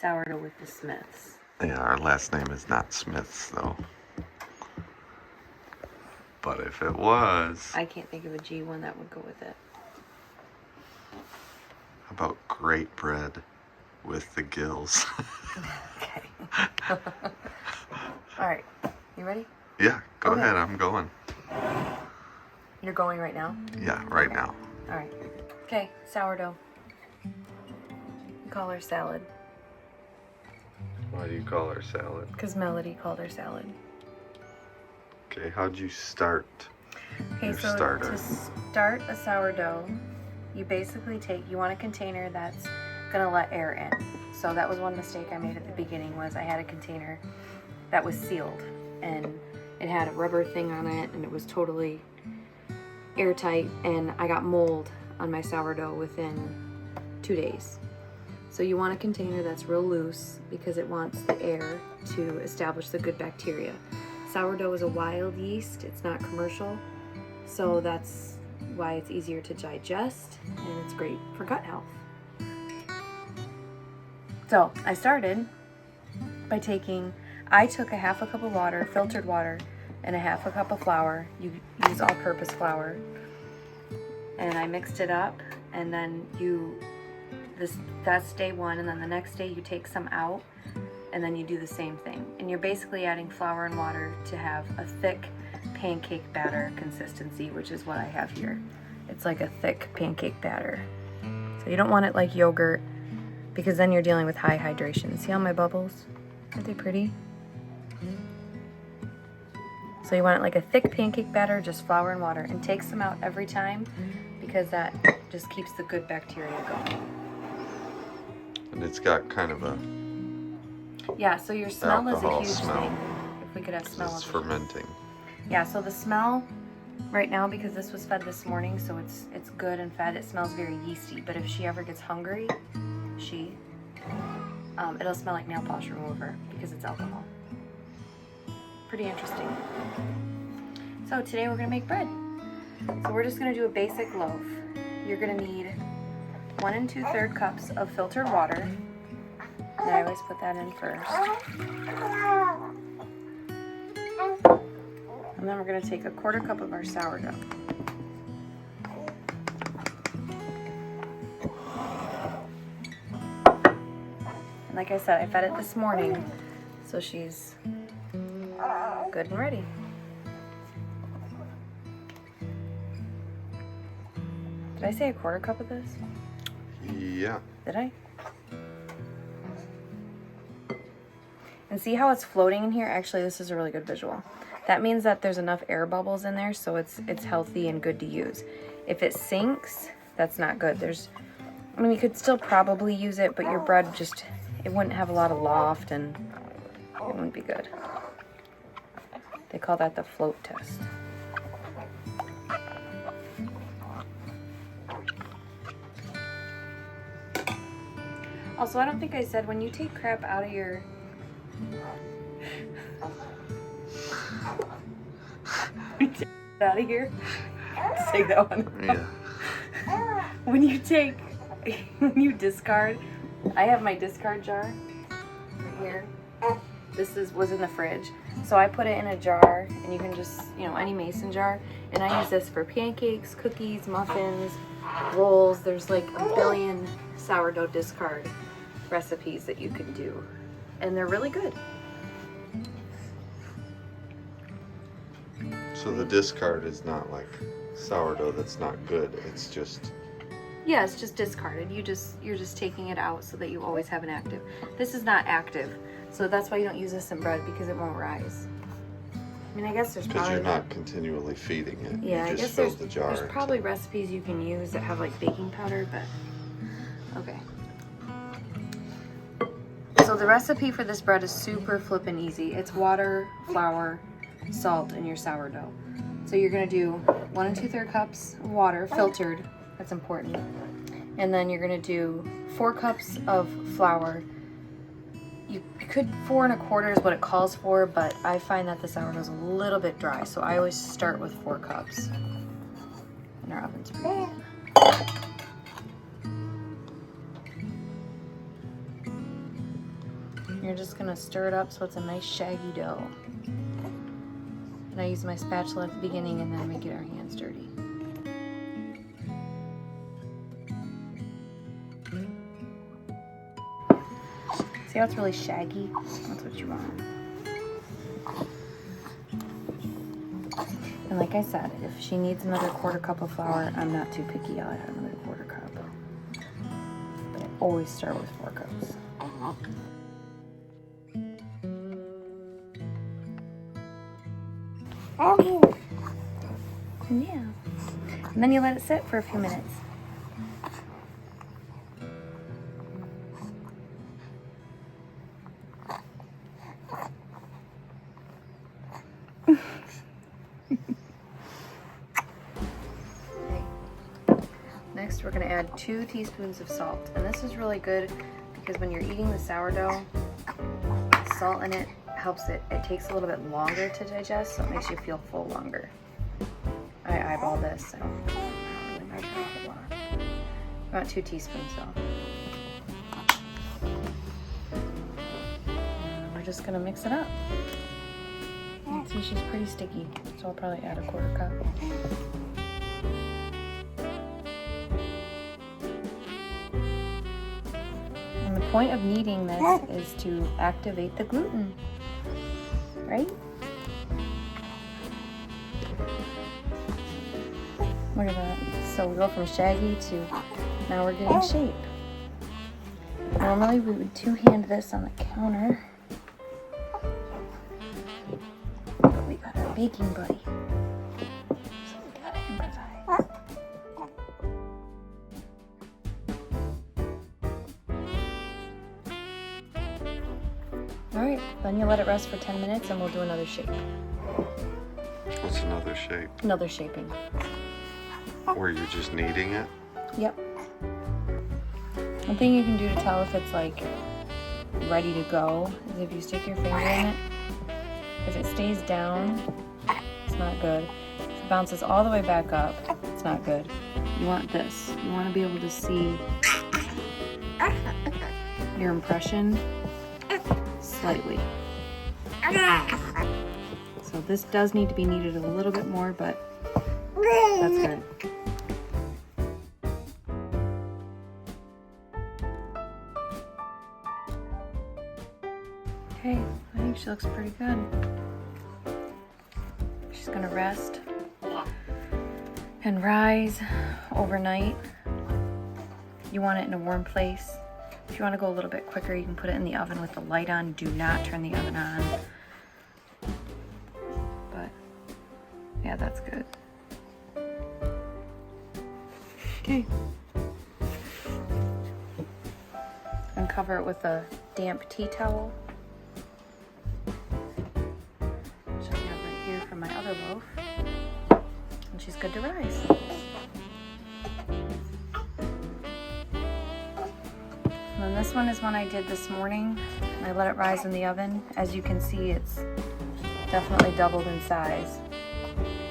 sourdough with the Smiths. Yeah, our last name is not Smiths, though. But if it was... I can't think of a G one that would go with it. How about great bread with the gills? Okay. All right. You ready? Yeah, go Okay. ahead. I'm going. You're going right now? Yeah, right now. All right. Okay, sourdough. We call her salad. Why do you call her salad? Because Melody called her salad. Okay, how'd you start Okay, your so starter? to start a sourdough, you basically you want a container that's gonna let air in. So that was one mistake I made at the beginning, was I had a container that was sealed and it had a rubber thing on it and it was totally airtight, and I got mold on my sourdough within 2 days. So you want a container that's real loose because it wants the air to establish the good bacteria. Sourdough is a wild yeast, it's not commercial, so that's why it's easier to digest and it's great for gut health. So I started by I took a half a cup of water, filtered water, and a half a cup of flour. You use all-purpose flour. And I mixed it up, and then that's day one, and then the next day you take some out, and then you do the same thing. And you're basically adding flour and water to have a thick pancake batter consistency, which is what I have here. It's like a thick pancake batter. So you don't want it like yogurt, because then you're dealing with high hydration. See all my bubbles? Aren't they pretty? So you want it like a thick pancake batter, just flour and water, and take some out every time because that just keeps the good bacteria going. And it's got kind of a Yeah, so your smell is a alcohol huge smell. thing. If we could have smell It's of it. fermenting. Yeah, so the smell right now, because this was fed this morning, so it's good and fed, it smells very yeasty. But if she ever gets hungry, it'll smell like nail polish remover because it's alcohol. Pretty interesting. So today we're gonna make bread. So we're just gonna do a basic loaf. You're gonna need 1 2/3 cups of filtered water. And I always put that in first. And then we're gonna take a 1/4 cup of our sourdough. And like I said, I fed it this morning, so she's good and ready. Did I say a 1/4 cup of this? Yeah. Did I? And see how it's floating in here? Actually, this is a really good visual. That means that there's enough air bubbles in there, so it's healthy and good to use. If it sinks, that's not good. I mean, you could still probably use it, but your bread it wouldn't have a lot of loft and it wouldn't be good. They call that the float test. Also, I don't think I said, when you take crap out of your... out of here. Let's take that one. Yeah. When you discard, I have my discard jar right here. This was in the fridge. So I put it in a jar, and you can just, any mason jar. And I use this for pancakes, cookies, muffins, rolls. There's like a billion sourdough discard recipes that you can do. And they're really good. So the discard is not like sourdough that's not good. It's just... Yeah, it's just discarded. You're just taking it out so that you always have an active. This is not active, so that's why you don't use this in bread, because it won't rise. I mean, I guess there's Because probably... you're not continually feeding it. Yeah, you I just guess fill the jar. there's probably recipes you can use that have like baking powder, but okay. So the recipe for this bread is super flippin' easy. It's water, flour, salt, and your sourdough. So you're gonna do 1 2/3 cups of water, filtered. That's important. And then you're gonna do 4 cups of flour. You could 4 1/4 is what it calls for, but I find that the sourdough is a little bit dry, so I always start with 4 cups. And our oven's preheated. You're just gonna stir it up so it's a nice shaggy dough. And I use my spatula at the beginning and then we get our hands dirty. See how it's really shaggy? That's what you want. And like I said, if she needs another 1/4 cup of flour, I'm not too picky. I'll add another 1/4 cup. But I always start with 4 cups. Yeah. And then you let it sit for a few minutes. Next, we're going to add 2 teaspoons of salt. And this is really good because when you're eating the sourdough, salt in it helps it takes a little bit longer to digest, so it makes you feel full longer. I eyeball this. I don't really measure a lot. About 2 teaspoons though. And we're just going to mix it up. See, she's pretty sticky, so I'll probably add a 1/4 cup. And the point of kneading this is to activate the gluten, right? Look at that. So we go from shaggy to now we're getting shape. Normally we would 2-hand this on the counter. But we got our baking buddy. So we gotta improvise. Alright, then you let it rest for 10 minutes and we'll do another shape. What's another shape? Another shaping. Where you're just kneading it? Yep. One thing you can do to tell if it's like ready to go is if you stick your finger in it. If it stays down, it's not good. If it bounces all the way back up, it's not good. You want this. You want to be able to see your impression slightly. So this does need to be kneaded a little bit more, but that's good. Okay, I think she looks pretty good. She's gonna rest and rise overnight. You want it in a warm place. If you want to go a little bit quicker, you can put it in the oven with the light on. Do not turn the oven on. But yeah, that's good. Okay. And cover it with a damp tea towel. Which I have right here from my other loaf. And she's good to rise. And then this one is one I did this morning. I let it rise in the oven. As you can see, it's definitely doubled in size.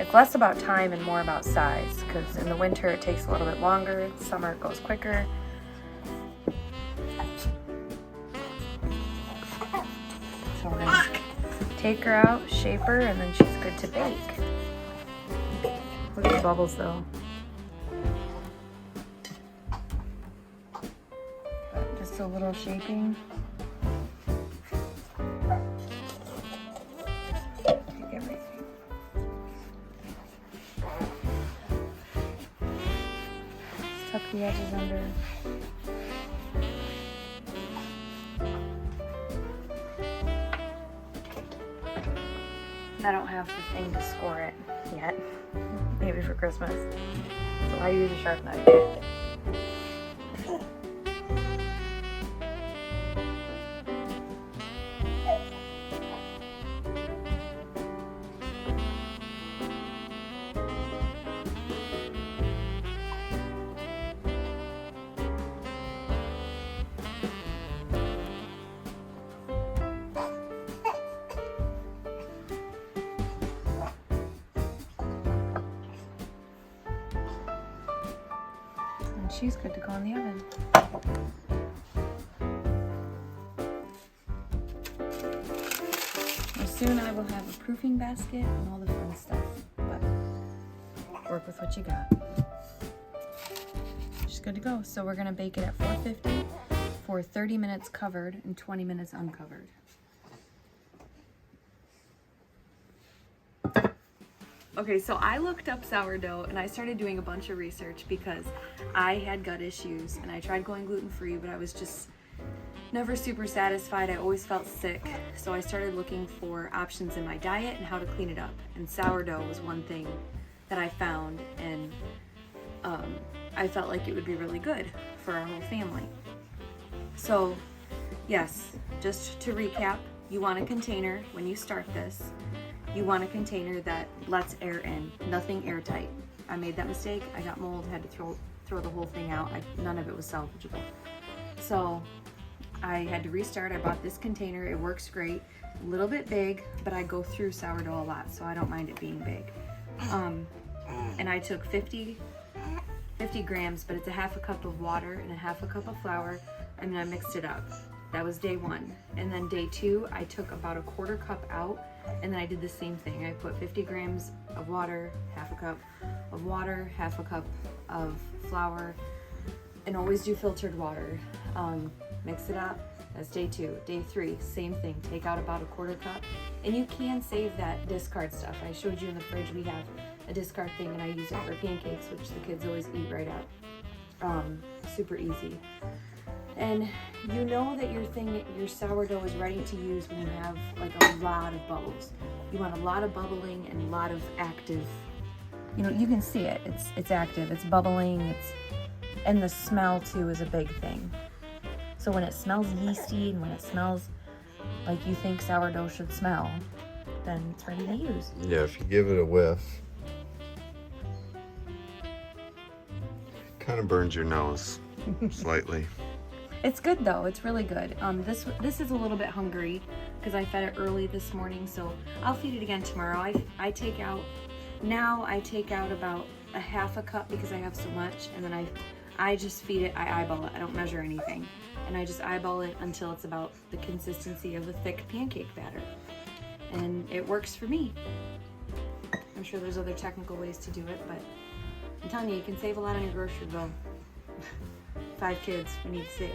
It's less about time and more about size, because in the winter it takes a little bit longer, in summer it goes quicker. So we're gonna take her out, shape her, and then she's good to bake. Look at the bubbles though. Just a little shaping. Take everything. Just tuck the edges under. I don't have the thing to score it yet. Maybe for Christmas. So I use a sharp knife. She's good to go in the oven. soon I will have a proofing basket and all the fun stuff, but work with what you got. Just good to go. So we're gonna bake it at 450 for 30 minutes covered and 20 minutes uncovered. Okay, so I looked up sourdough and I started doing a bunch of research because I had gut issues and I tried going gluten-free, but I was just never super satisfied. I always felt sick. So I started looking for options in my diet and how to clean it up. And sourdough was one thing that I found, and I felt like it would be really good for our whole family. So yes, just to recap, you want a container when you start this. You want a container that lets air in, nothing airtight. I made that mistake. I got mold, had to throw the whole thing out. None of it was salvageable. So I had to restart. I bought this container. It works great. A little bit big, but I go through sourdough a lot, so I don't mind it being big. And I took 50 grams, but it's a half a cup of water and a half a cup of flour, and then I mixed it up. That was day 1. And then day 2, I took about a quarter cup out, and then I did the same thing. I put 50 grams of water, half a cup of water, half a cup of flour, and always do filtered water. Mix it up. That's day 2. Day 3, same thing. Take out about a quarter cup, and you can save that discard stuff. I showed you in the fridge we have a discard thing, and I use it for pancakes, which the kids always eat right up. Super easy. And you know that your sourdough is ready to use when you have like a lot of bubbles. You want a lot of bubbling and a lot of active. You know, you can see it. It's active. It's bubbling. And the smell too is a big thing. So when it smells yeasty and when it smells like you think sourdough should smell, then it's ready to use. Yeah, if you give it a whiff, kind of burns your nose slightly. It's good though. It's really good. This is a little bit hungry because I fed it early this morning, so I'll feed it again tomorrow. I take out about a half a cup because I have so much, and then I just feed it. I eyeball it. I don't measure anything, and I just eyeball it until it's about the consistency of a thick pancake batter, and it works for me. I'm sure there's other technical ways to do it, but I'm telling you, you can save a lot on your grocery bill. 5 kids, we need to save.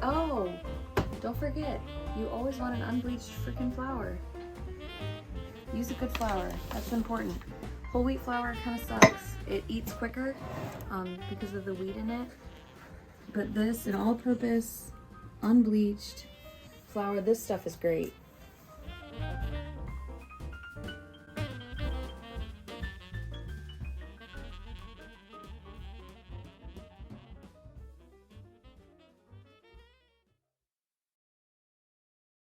Oh, don't forget, you always want an unbleached freaking flour. Use a good flour, that's important. Whole wheat flour kind of sucks. It eats quicker because of the wheat in it. But this, an all-purpose, unbleached flour, this stuff is great.